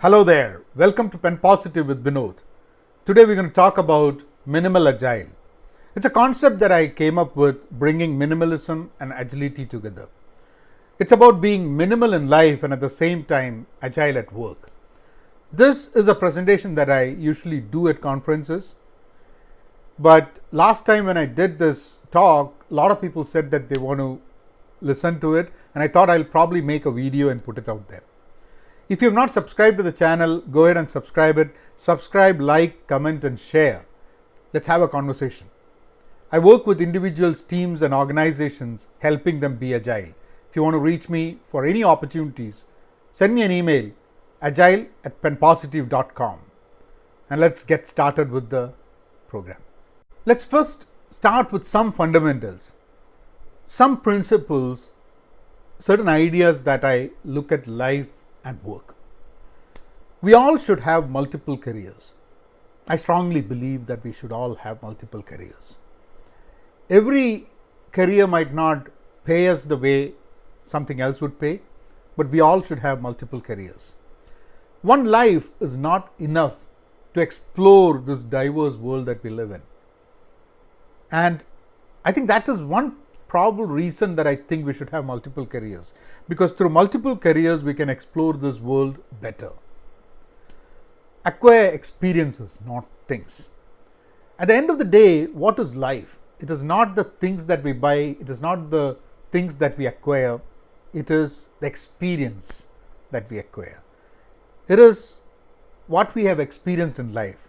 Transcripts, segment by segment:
Hello there, welcome to Pen Positive with Vinod. Today we're going to talk about minimal agile. It's a concept that I came up with bringing minimalism and agility together. It's about being minimal in life and at the same time agile at work. This is a presentation that I usually do at conferences, but last time when I did this talk, a lot of people said that they want to listen to it, and I thought I'll probably make a video and put it out there. If you have not subscribed to the channel, go ahead and subscribe it. Subscribe, like, comment and share. Let's have a conversation. I work with individuals, teams and organizations helping them be agile. If you want to reach me for any opportunities, send me an email agile@penpositive.com, and let's get started with the program. Let's first start with some fundamentals, some principles, certain ideas that I look at life and work. We all should have multiple careers. I strongly believe that we should all have multiple careers. Every career might not pay us the way something else would pay, but we all should have multiple careers. One life is not enough to explore this diverse world that we live in. And I think that is one probable reason that I think we should have multiple careers, because through multiple careers we can explore this world better. Acquire experiences, not things. At the end of the day, what is life? It is not the things that we buy, it is not the things that we acquire, it is the experience that we acquire. It is what we have experienced in life.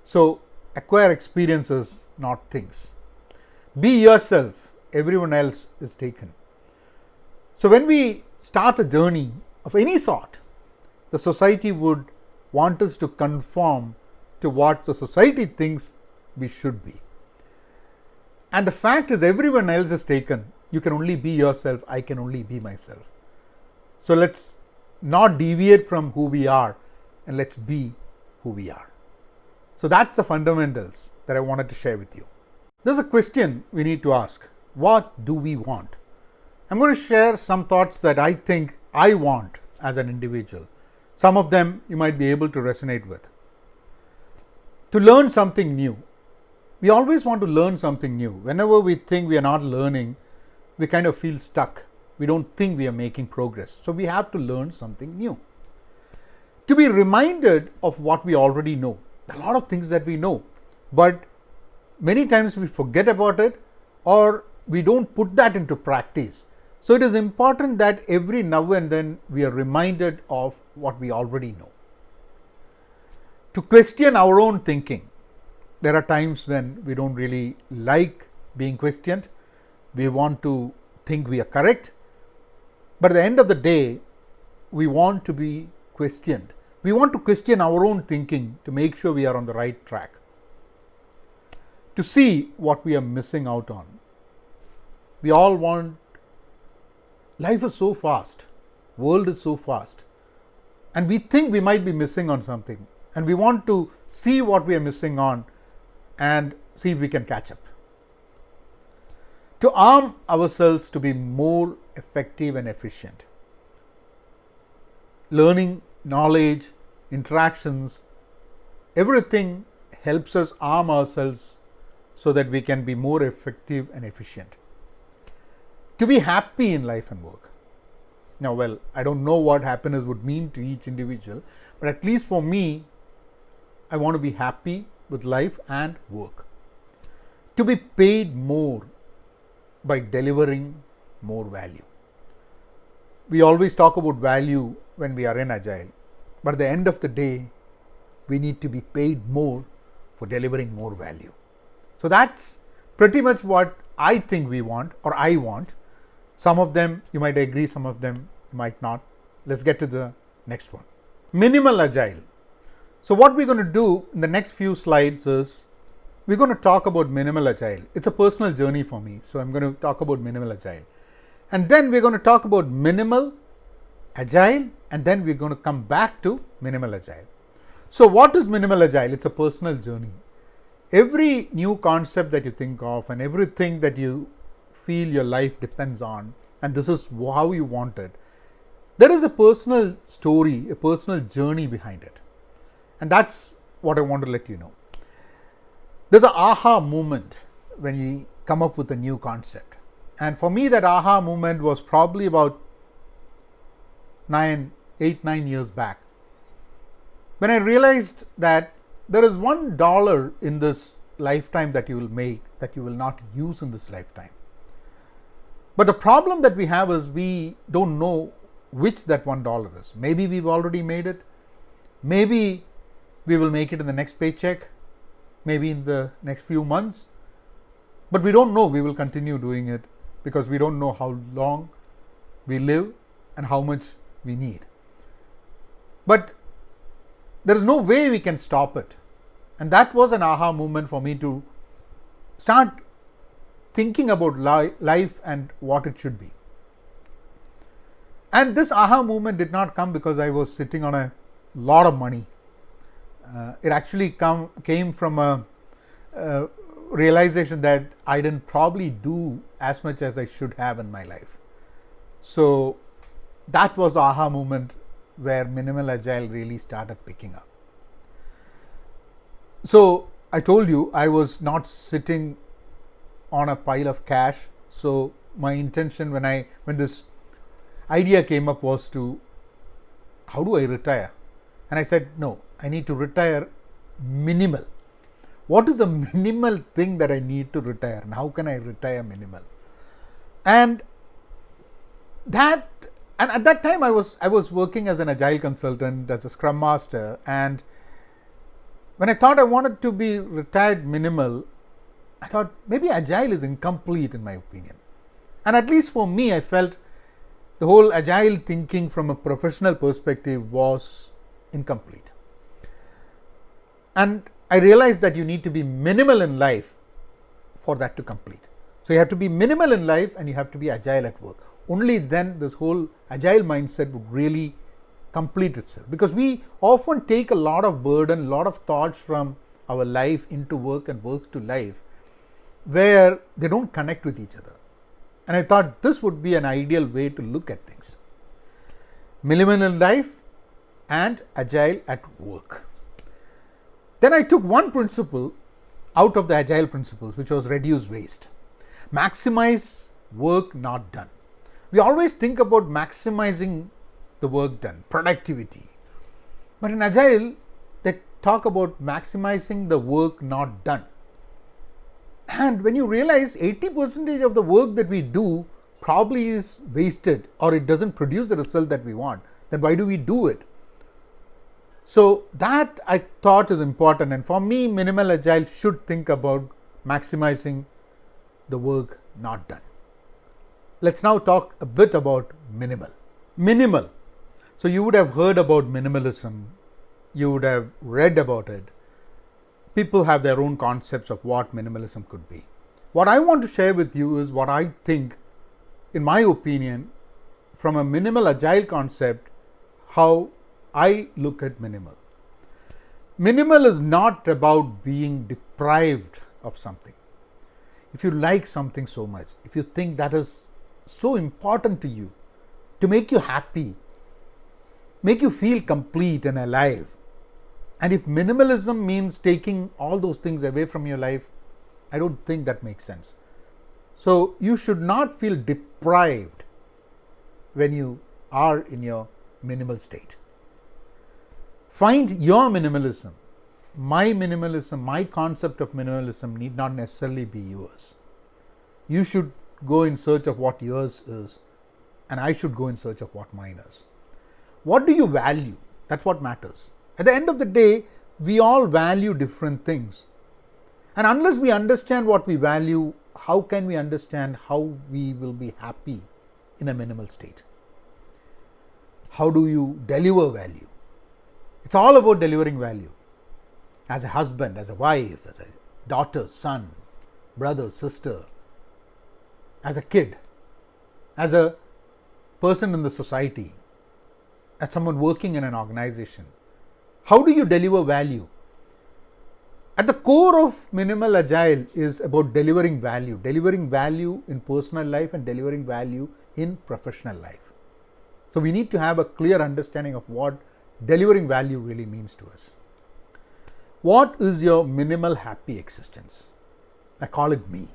So acquire experiences, not things. Be yourself, everyone else is taken. So when we start a journey of any sort, the society would want us to conform to what the society thinks we should be. And the fact is, everyone else is taken. You can only be yourself, I can only be myself. So let's not deviate from who we are and let's be who we are. So that's the fundamentals that I wanted to share with you. There's a question we need to ask. What do we want? I'm going to share some thoughts that I think I want as an individual. Some of them you might be able to resonate with. To learn something new. We always want to learn something new. Whenever we think we are not learning, we kind of feel stuck. We don't think we are making progress. So we have to learn something new. To be reminded of what we already know. A lot of things that we know, but many times we forget about it or we don't put that into practice. So it is important that every now and then we are reminded of what we already know. To question our own thinking. There are times when we don't really like being questioned. We want to think we are correct. But at the end of the day, we want to be questioned. We want to question our own thinking to make sure we are on the right track. To see what we are missing out on. We all want, life is so fast, world is so fast, and we think we might be missing on something, and we want to see what we are missing on and see if we can catch up. To arm ourselves to be more effective and efficient. Learning, knowledge, interactions, everything helps us arm ourselves so that we can be more effective and efficient. To be happy in life and work. Now, well, I don't know what happiness would mean to each individual, but at least for me, I want to be happy with life and work. To be paid more by delivering more value. We always talk about value when we are in Agile, but at the end of the day, we need to be paid more for delivering more value. So that's pretty much what I think we want, or I want. Some of them you might agree, some of them you might not. Let's get to the next one. Minimal Agile. So what we're going to do in the next few slides is we're going to talk about minimal Agile. It's a personal journey for me, so I'm going to talk about minimal Agile. And then we're going to talk about minimal, Agile, and then we're going to come back to minimal Agile. So what is minimal Agile? It's a personal journey. Every new concept that you think of and everything that you feel your life depends on, and this is how you want it, There is a personal story, a personal journey behind it. And that's what I want to let you know. There's an aha moment when we come up with a new concept. And for me, that aha moment was probably about 9 years back, when I realized that there is $1 in this lifetime that you will make that you will not use in this lifetime. But the problem that we have is we don't know which that $1 is. Maybe we've already made it. Maybe we will make it in the next paycheck. Maybe in the next few months. But we don't know we will continue doing it because we don't know how long we live and how much we need. But there is no way we can stop it. And that was an aha moment for me to start thinking about life and what it should be. And this aha moment did not come because I was sitting on a lot of money. It actually came from a realization that I didn't probably do as much as I should have in my life. So that was the aha moment where Minimal Agile really started picking up. So I told you I was not sitting on a pile of cash. So my intention when this idea came up was to, how do I retire? And I said, no, I need to retire minimal. What is the minimal thing that I need to retire, and how can I retire minimal? And at that time I was working as an agile consultant, as a scrum master, and when I thought I wanted to be retired minimal, I thought maybe agile is incomplete in my opinion. And at least for me, I felt the whole agile thinking from a professional perspective was incomplete. And I realized that you need to be minimal in life for that to complete. So you have to be minimal in life and you have to be agile at work. Only then this whole agile mindset would really complete itself, because we often take a lot of burden, a lot of thoughts from our life into work and work to life where they don't connect with each other. And I thought this would be an ideal way to look at things. Minimal in life and agile at work. Then I took one principle out of the agile principles, which was reduce waste. Maximize work not done. We always think about maximizing the work done, productivity. But in agile, they talk about maximizing the work not done. And when you realize 80% of the work that we do probably is wasted or it doesn't produce the result that we want, then why do we do it? So that I thought is important. And for me, Minimal Agile should think about maximizing the work not done. Let's now talk a bit about minimal. Minimal. So you would have heard about minimalism. You would have read about it. People have their own concepts of what minimalism could be. What I want to share with you is what I think, in my opinion, from a minimal agile concept, how I look at minimal. Minimal is not about being deprived of something. If you like something so much, if you think that is so important to you, to make you happy, make you feel complete and alive, and if minimalism means taking all those things away from your life, I don't think that makes sense. So you should not feel deprived when you are in your minimal state. Find your minimalism. My concept of minimalism need not necessarily be yours. You should go in search of what yours is, and I should go in search of what mine is. What do you value? That's what matters. At the end of the day, we all value different things. And unless we understand what we value, how can we understand how we will be happy in a minimal state? How do you deliver value? It's all about delivering value. As a husband, as a wife, as a daughter, son, brother, sister, as a kid, as a person in the society, as someone working in an organization. How do you deliver value? At the core of Minimal Agile is about delivering value in personal life and delivering value in professional life. So we need to have a clear understanding of what delivering value really means to us. What is your minimal happy existence? I call it me.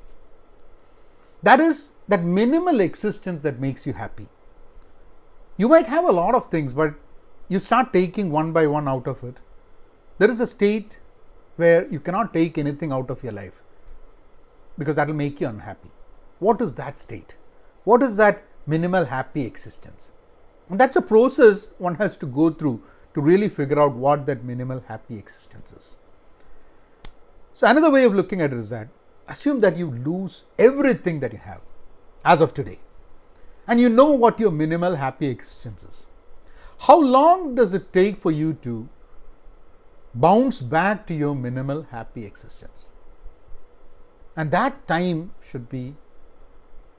That is that minimal existence that makes you happy. You might have a lot of things, but you start taking one by one out of it. There is a state where you cannot take anything out of your life because that will make you unhappy. What is that state? What is that minimal happy existence? And that's a process one has to go through to really figure out what that minimal happy existence is. So another way of looking at it is that assume that you lose everything that you have as of today, and you know what your minimal happy existence is. How long does it take for you to bounce back to your minimal happy existence? And that time should be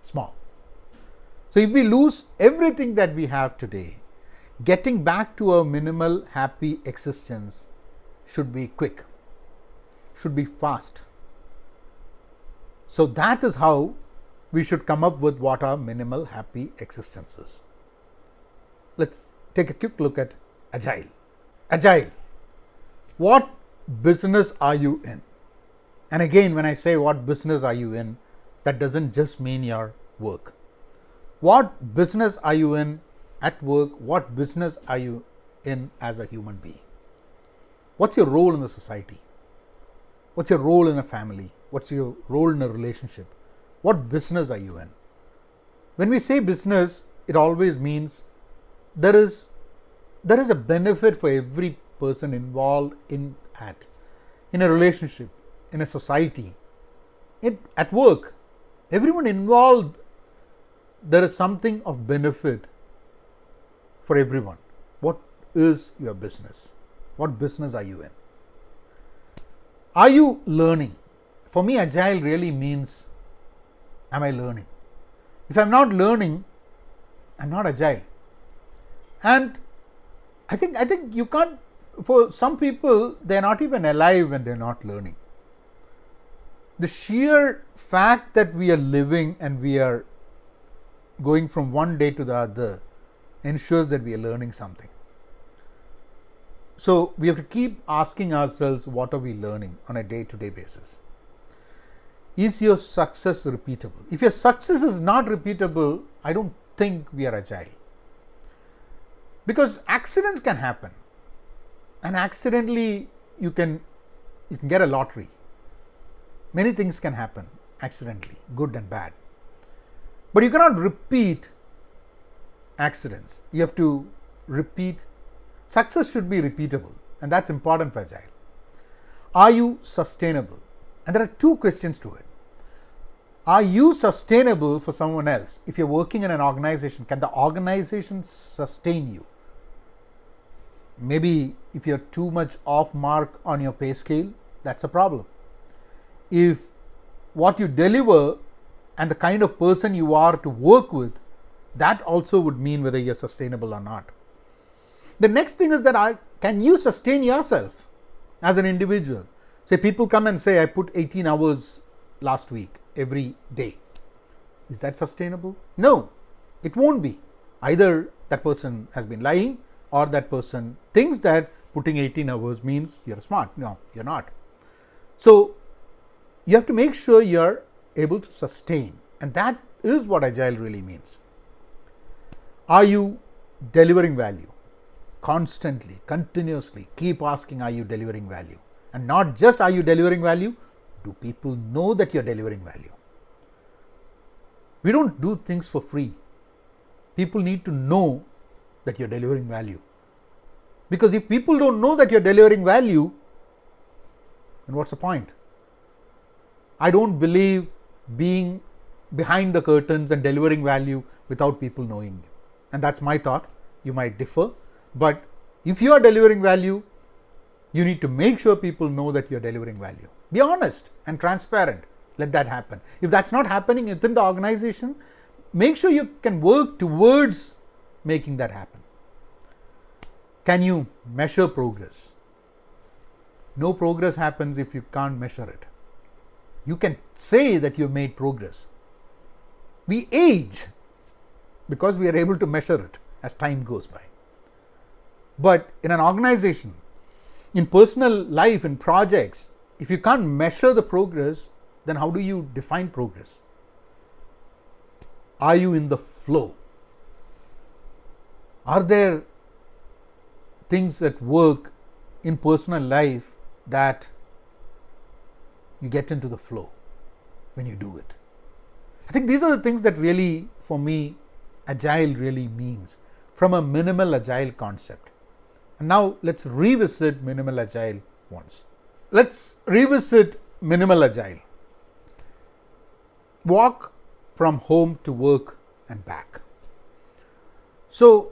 small. So if we lose everything that we have today, getting back to a minimal happy existence should be quick, should be fast. So that is how we should come up with what our minimal happy existence is. Let's take a quick look at Agile. Agile. What business are you in? And again, when I say what business are you in, that doesn't just mean your work. What business are you in at work? What business are you in as a human being? What's your role in the society? What's your role in a family? What's your role in a relationship? What business are you in? When we say business, it always means there is a benefit for every person involved in that, in a relationship, in a society, at work. Everyone involved, there is something of benefit for everyone. What is your business? What business are you in? Are you learning? For me, Agile really means, am I learning? If I'm not learning, I'm not Agile. And I think you can't, for some people, they're not even alive when they're not learning. The sheer fact that we are living and we are going from one day to the other ensures that we are learning something. So we have to keep asking ourselves, what are we learning on a day-to-day basis? Is your success repeatable? If your success is not repeatable, I don't think we are Agile. Because accidents can happen, and accidentally you can get a lottery. Many things can happen accidentally, good and bad. But you cannot repeat accidents. You have to repeat. Success should be repeatable, and that's important for Agile. Are you sustainable? And there are two questions to it. Are you sustainable for someone else? If you're working in an organization, can the organization sustain you? Maybe if you're too much off mark on your pay scale, that's a problem. If what you deliver and the kind of person you are to work with, that also would mean whether you're sustainable or not. The next thing is that can you sustain yourself as an individual? Say people come and say, I put 18 hours last week every day. Is that sustainable? No, it won't be. Either that person has been lying or that person thinks that putting 18 hours means you're smart. No, you're not. So you have to make sure you're able to sustain, and that is what Agile really means. Are you delivering value? Constantly, continuously, keep asking, are you delivering value? And not just are you delivering value, do people know that you're delivering value? We don't do things for free. People need to know that you're delivering value. Because if people don't know that you're delivering value, then what's the point? I don't believe being behind the curtains and delivering value without people knowing you. And that's my thought. You might differ. But if you are delivering value, you need to make sure people know that you are delivering value. Be honest and transparent. Let that happen. If that's not happening within the organization, make sure you can work towards making that happen. Can you measure progress? No progress happens if you can't measure it. You can say that you've made progress. We age because we are able to measure it as time goes by. But in an organization, in personal life, in projects, if you can't measure the progress, then how do you define progress? Are you in the flow? Are there things at work in personal life that you get into the flow when you do it? I think these are the things that really, for me, agile really means from a minimal agile concept. And now let's revisit minimal agile once. Let's revisit minimal agile. Walk from home to work and back. So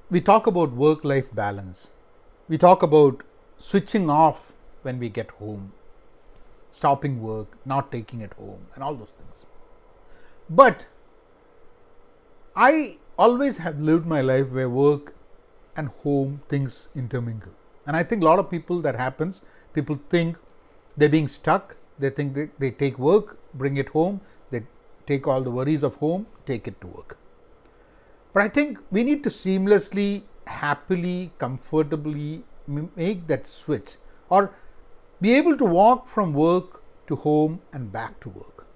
we talk about work-life balance. We talk about switching off when we get home, stopping work, not taking it home, and all those things. But I always have lived my life where work and home things intermingle. And I think a lot of people that happens, people think they're being stuck. They think they take work, bring it home, they take all the worries of home, take it to work. But I think we need to seamlessly, happily, comfortably make that switch, or be able to walk from work to home and back to work,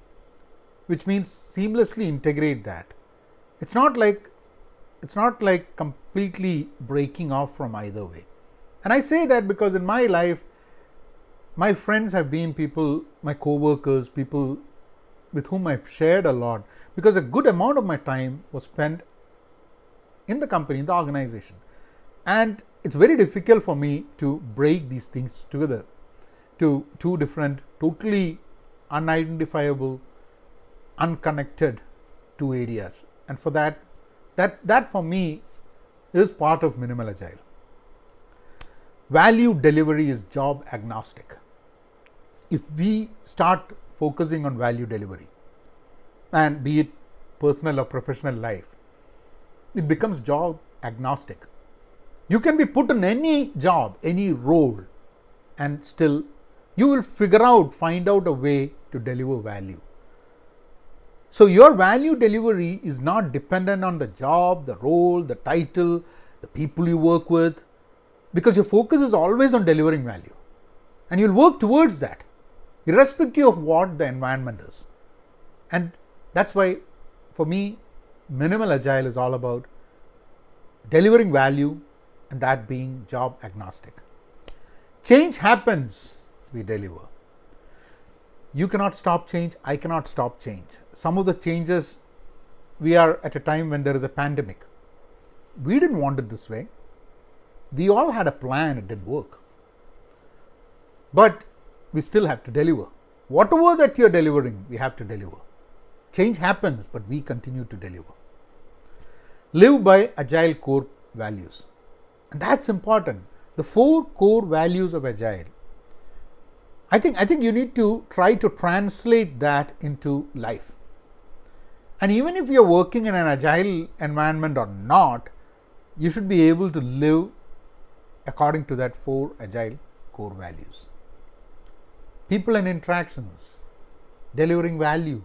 which means seamlessly integrate that. It's not like completely breaking off from either way. And I say that because in my life, my friends have been people, my co-workers, people with whom I've shared a lot, because a good amount of my time was spent in the company, in the organization. And it's very difficult for me to break these things together to two different, totally unidentifiable, unconnected two areas. And for that for me is part of minimal agile. Value delivery is job agnostic. If we start focusing on value delivery, and be it personal or professional life, it becomes job agnostic. You can be put in any job, any role, and still you will find out a way to deliver value. So your value delivery is not dependent on the job, the role, the title, the people you work with, because your focus is always on delivering value. And you'll work towards that, irrespective of what the environment is. And that's why, for me, minimal agile is all about delivering value, and that being job agnostic. Change happens, we deliver. You cannot stop change, I cannot stop change. Some of the changes, we are at a time when there is a pandemic. We didn't want it this way. We all had a plan, it didn't work. But we still have to deliver. Whatever that you're delivering, we have to deliver. Change happens, but we continue to deliver. Live by agile core values. And that's important. The 4 core values of agile. I think you need to try to translate that into life. And even if you're working in an agile environment or not, you should be able to live according to that 4 agile core values. People and interactions, delivering value,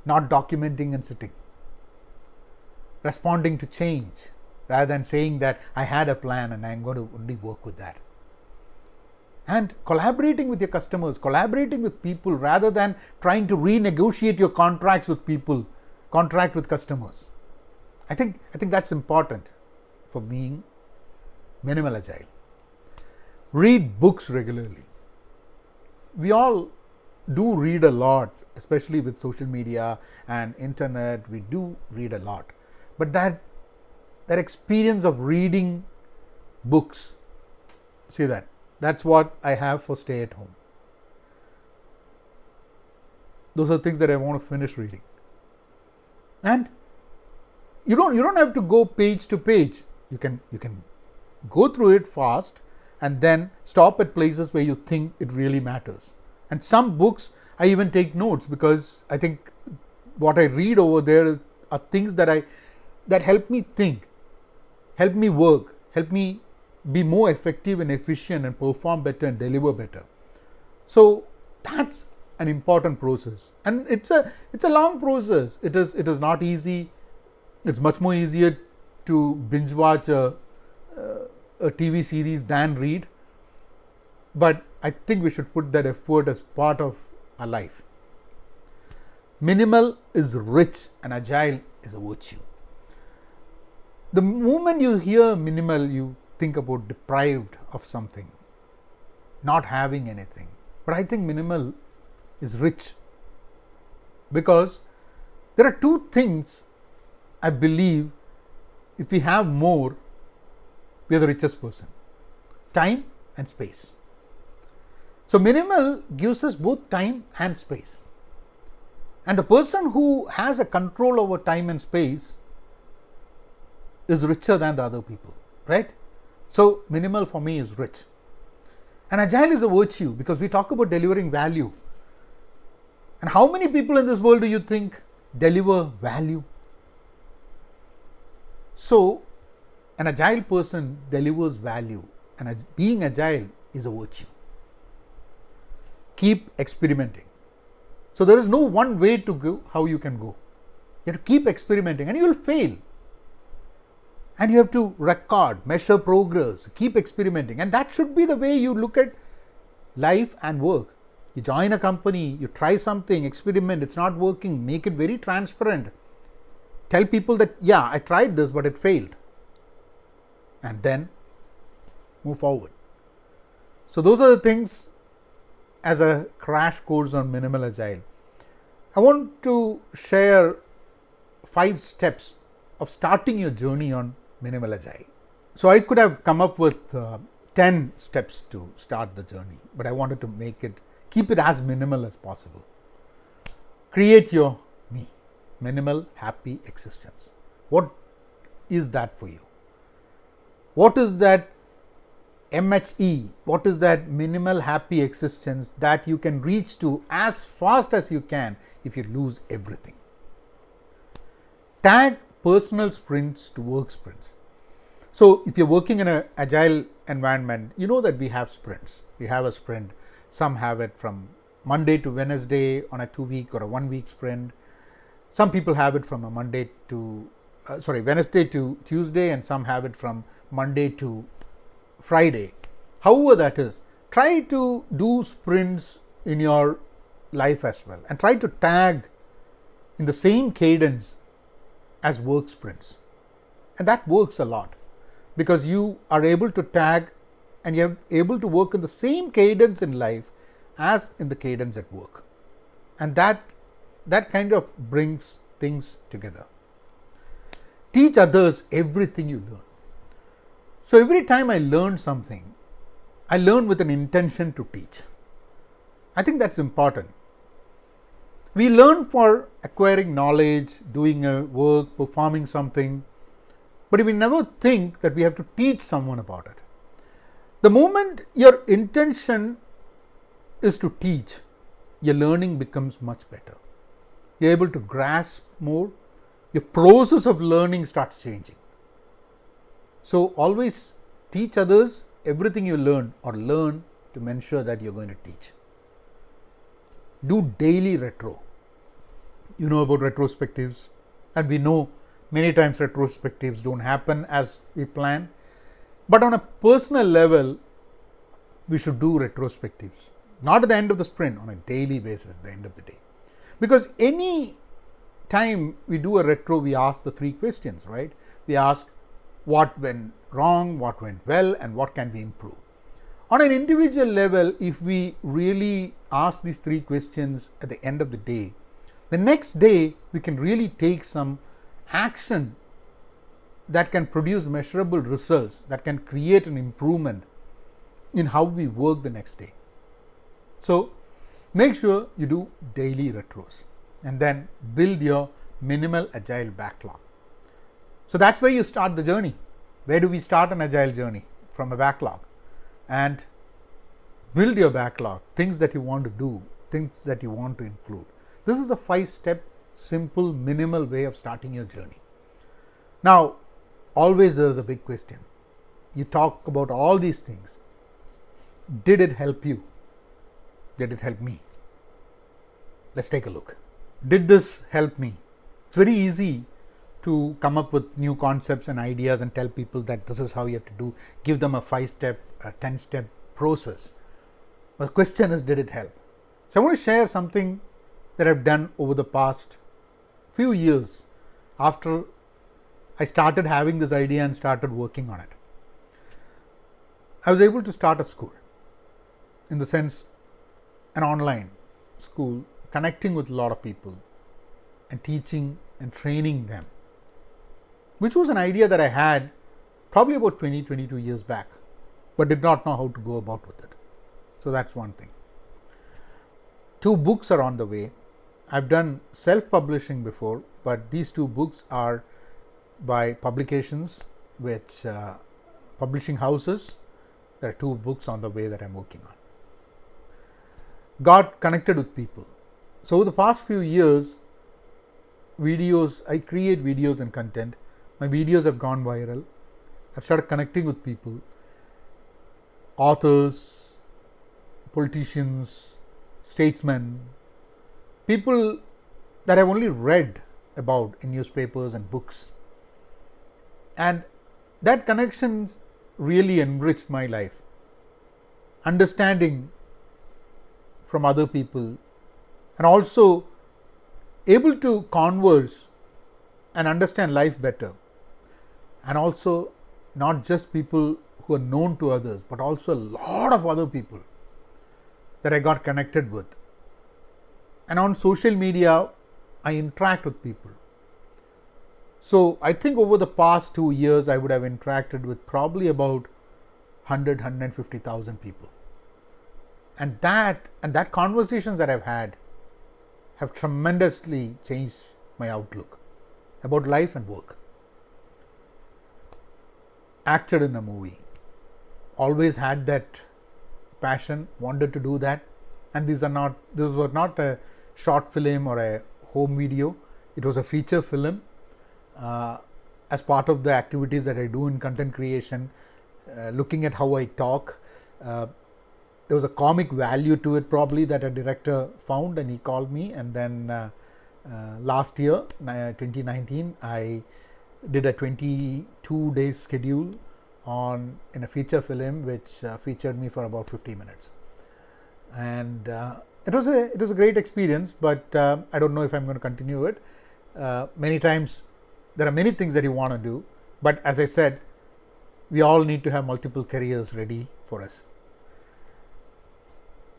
not documenting and sitting, responding to change rather than saying that I had a plan and I'm going to only work with that. And collaborating with your customers, collaborating with people rather than trying to renegotiate your contracts with people, contract with customers. I think that's important for being minimal agile. Read books regularly. We all do read a lot, especially with social media and internet. We do read a lot, but that experience of reading books, see that's what I have for stay at home. Those are things that I want to finish reading. And you don't have to go page to page. You can go through it fast and then stop at places where you think it really matters. And some books I even take notes, because I think what I read over there are things that help me think, help me work, help me be more effective and efficient and perform better and deliver better. So that's an important process, and it's a long process. It is not easy. It's much more easier to binge watch a TV series than read, but I think we should put that effort as part of our life. Minimal is rich and agile is a virtue. The moment you hear minimal, you think about deprived of something, not having anything. But I think minimal is rich, because there are two things I believe if we have more, we are the richest person: time and space. So minimal gives us both time and space. And the person who has a control over time and space is richer than the other people, right? So minimal for me is rich. And agile is a virtue, because we talk about delivering value. And how many people in this world do you think deliver value? So an agile person delivers value, and being agile is a virtue. Keep experimenting. So there is no one way to go how you can go. You have to keep experimenting, and you will fail. And you have to record, measure progress, keep experimenting. And that should be the way you look at life and work. You join a company, you try something, experiment, it's not working, make it very transparent. Tell people that, yeah, I tried this, but it failed. And then move forward. So those are the things as a crash course on minimal agile. I want to share 5 steps of starting your journey on minimal agile. So I could have come up with 10 steps to start the journey, but I wanted to keep it as minimal as possible. Create your me, minimal happy existence. What is that for you? What is that MHE? What is that minimal happy existence that you can reach to as fast as you can if you lose everything? Tag personal sprints to work sprints. So if you're working in an agile environment, you know that we have sprints. We have a sprint. Some have it from Monday to Wednesday on a 2-week or a 1-week sprint. Some people have it from a Wednesday to Tuesday, and some have it from Monday to Friday. However that is, try to do sprints in your life as well, and try to tag in the same cadence as work sprints. And that works a lot, because you are able to tag and you're able to work in the same cadence in life as in the cadence at work. And that kind of brings things together. Teach others everything you learn. So every time I learn something, I learn with an intention to teach. I think that's important. We learn for acquiring knowledge, doing a work, performing something, but we never think that we have to teach someone about it. The moment your intention is to teach, your learning becomes much better. You're able to grasp more. Your process of learning starts changing. So always teach others everything you learn, or learn to ensure that you're going to teach. Do daily retro. You know about retrospectives, and we know many times retrospectives don't happen as we plan. But on a personal level, we should do retrospectives, not at the end of the sprint, on a daily basis, at the end of the day. Because any time we do a retro, we ask the 3 questions, right? We ask what went wrong, what went well, and what can we improve. On an individual level, if we really ask these 3 questions at the end of the day, the next day we can really take some action that can produce measurable results, that can create an improvement in how we work the next day. So make sure you do daily retros, and then build your minimal agile backlog. So that's where you start the journey. Where do we start an agile journey? From a backlog. And build your backlog, things that you want to do, things that you want to include. This is a 5-step, simple, minimal way of starting your journey. Now, always there is a big question. You talk about all these things. Did it help you? Did it help me? Let's take a look. Did this help me? It's very easy to come up with new concepts and ideas and tell people that this is how you have to do, give them a 5-step, a 10-step process. But the question is, did it help? So I want to share something that I've done over the past few years after I started having this idea and started working on it. I was able to start a school, in the sense an online school, connecting with a lot of people and teaching and training them, which was an idea that I had probably about 22 years back, but did not know how to go about with it. So that's one thing. 2 books are on the way. I've done self-publishing before, but these 2 books are by publications, which publishing houses. There are 2 books on the way that I'm working on. Got connected with people. So over the past few years, I create videos and content. My videos have gone viral. I've started connecting with people, authors, politicians, statesmen, people that I've only read about in newspapers and books. And that connections really enriched my life. Understanding from other people, and also able to converse and understand life better. And also not just people who are known to others, but also a lot of other people that I got connected with. And on social media, I interact with people. So I think over the past 2 years, I would have interacted with probably about 150,000 people. And that conversations that I've had have tremendously changed my outlook about life and work. Acted in a movie, always had that passion, wanted to do that. And this was not a short film or a home video. It was a feature film as part of the activities that I do in content creation, looking at how I talk. There was a comic value to it probably that a director found, and he called me. And then last year, 2019, I did a 22-day schedule in a feature film which featured me for about 50 minutes. And it was a great experience, but I don't know if I'm going to continue it. Many times there are many things that you want to do, but as I said, we all need to have multiple careers ready for us.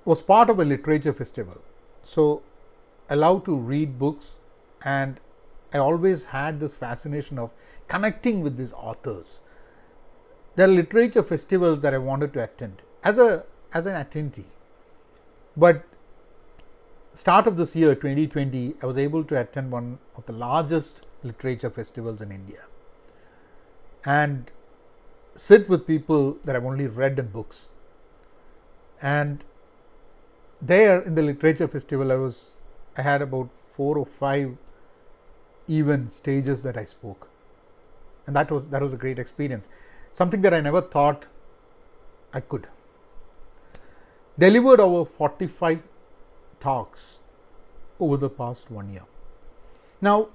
Was part of a literature festival, so I love to read books, and I always had this fascination of connecting with these authors. There are literature festivals that I wanted to attend as an attendee, but start of this year 2020, I was able to attend one of the largest literature festivals in India and sit with people that I've only read in books. And there in the literature festival, I had about 4 or 5 even stages that I spoke, and that was a great experience. Something that I never thought I could. Delivered over 45 talks over the past 1 year. Now,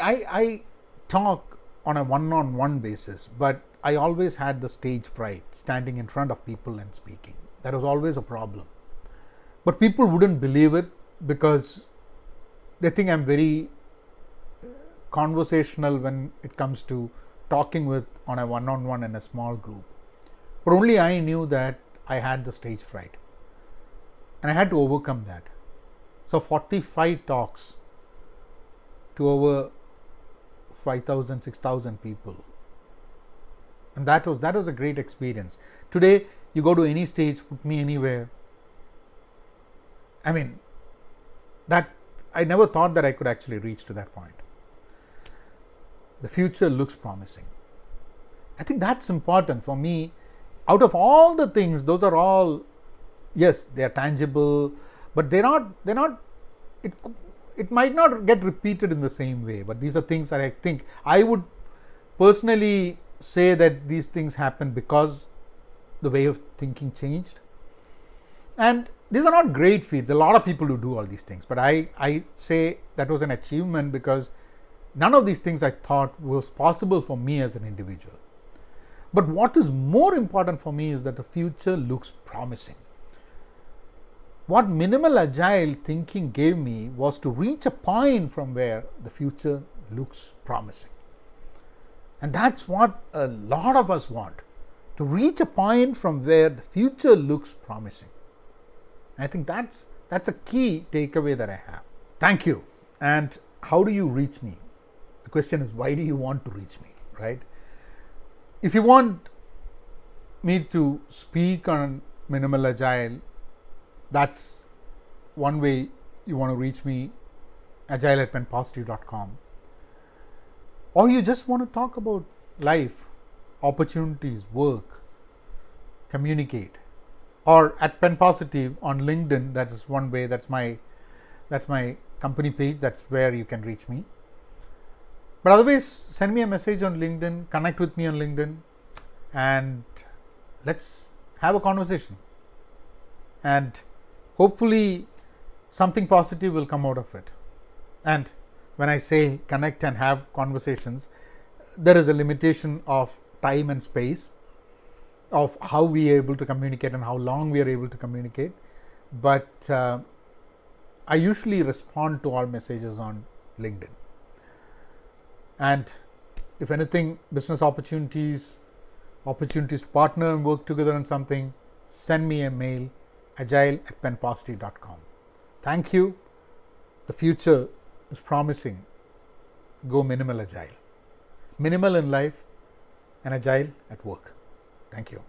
I talk on a one-on-one basis, but I always had the stage fright, standing in front of people and speaking. That was always a problem. But people wouldn't believe it because they think I'm very conversational when it comes to talking on a one-on-one in a small group. But only I knew that I had the stage fright, and I had to overcome that. So 45 talks to over 5,000, 6,000 people, and that was a great experience. Today, you go to any stage, put me anywhere. I mean, that I never thought that I could actually reach to that point. The future looks promising. I think that's important for me. Out of all the things, those are all, yes, they are tangible, but they're not. It might not get repeated in the same way, but these are things that I think I would personally say that these things happen because the way of thinking changed. And these are not great feats. A lot of people who do all these things, but I say that was an achievement because none of these things I thought was possible for me as an individual. But what is more important for me is that the future looks promising. What minimal agile thinking gave me was to reach a point from where the future looks promising. And that's what a lot of us want, to reach a point from where the future looks promising. I think that's a key takeaway that I have. Thank you. And how do you reach me? The question is, why do you want to reach me, right? If you want me to speak on minimal agile, that's one way you want to reach me, agile@penpositive.com. Or you just want to talk about life, opportunities, work, communicate. Or at PenPositive on LinkedIn, that is one way, that's my company page, that's where you can reach me. But otherwise, send me a message on LinkedIn, connect with me on LinkedIn, and let's have a conversation. And hopefully something positive will come out of it. And when I say connect and have conversations, there is a limitation of time and space, of how we are able to communicate and how long we are able to communicate. But I usually respond to all messages on LinkedIn. And if anything, business opportunities to partner and work together on something, send me a mail, agile@penpositive.com. Thank you. The future is promising. Go minimal agile. Minimal in life and agile at work. Thank you.